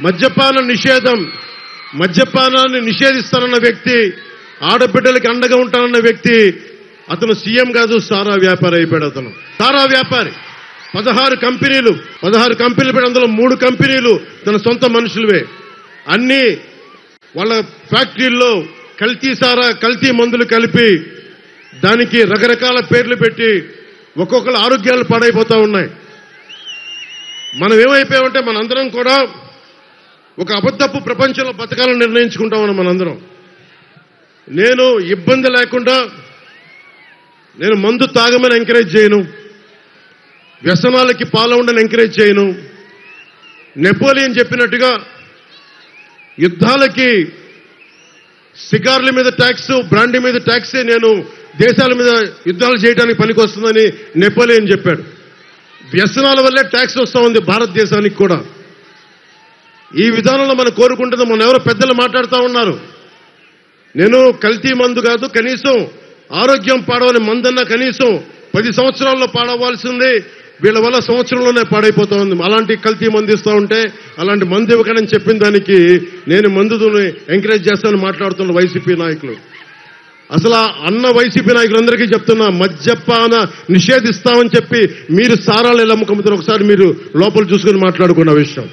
మద్యపాన నిషేధం, మద్యపానాన్ని నిషేధిస్తానన్న వ్యక్తి, ఆడబిడ్డలకి అండగా ఉంటానన్న వ్యక్తి అతను సీఎం కాదు, సారా వ్యాపారి అయిపోయాడు. అతను సారా వ్యాపారి. 16 కంపెనీలు పెట్టి అందులో 3 కంపెనీలు తన సొంత మనుషులవే. అన్ని వాళ్ళ ఫ్యాక్టరీల్లో కల్తీ సారా, కల్తీ మందులు కలిపి దానికి రకరకాల పేర్లు పెట్టి ఒక్కొక్కరు ఆరోగ్యాలు పాడైపోతా ఉన్నాయి. మనం ఏమైపోయామంటే మనందరం కూడా ఒక అబద్ధపు ప్రపంచంలో బతకాలని నిర్ణయించుకుంటా ఉన్నాం మనందరం. నేను ఇబ్బంది లేకుండా నేను మందు తాగమని ఎంకరేజ్ చేయను, వ్యసనాలకి పాల్గొనని ఎంకరేజ్ చేయను. నెపోలియన్ చెప్పినట్టుగా యుద్ధాలకి సిగార్ల మీద ట్యాక్స్, బ్రాండీ మీద ట్యాక్సే నేను దేశాల మీద యుద్ధాలు చేయడానికి పనికొస్తుందని నెపోలియన్ చెప్పాడు. వ్యసనాల వల్లే ట్యాక్స్ వస్తూ ఉంది భారతదేశానికి కూడా. ఈ విధానంలో మనం కోరుకుంటున్నాం. మన ఎవరో పెద్దలు మాట్లాడుతూ ఉన్నారు, నేను కల్తీ మందు కాదు, కనీసం ఆరోగ్యం పాడవని మందన్నా కనీసం 10 సంవత్సరాల్లో పాడవలసింది, వీళ్ళ వల్ల సంవత్సరంలోనే పాడైపోతా ఉంది. అలాంటి కల్తీ మందు ఇస్తూ ఉంటే అలాంటి మందు ఇవ్వకని చెప్పిన దానికి నేను మందుని ఎంకరేజ్ చేస్తానని మాట్లాడుతున్న వైసీపీ నాయకులు. అసలు అన్న వైసీపీ నాయకులందరికీ చెప్తున్నా, మద్యపాన నిషేధిస్తామని చెప్పి మీరు సారాలు ఎలా అమ్ముకుంటారు ఒకసారి మీరు లోపల చూసుకుని మాట్లాడుకున్న విషయం.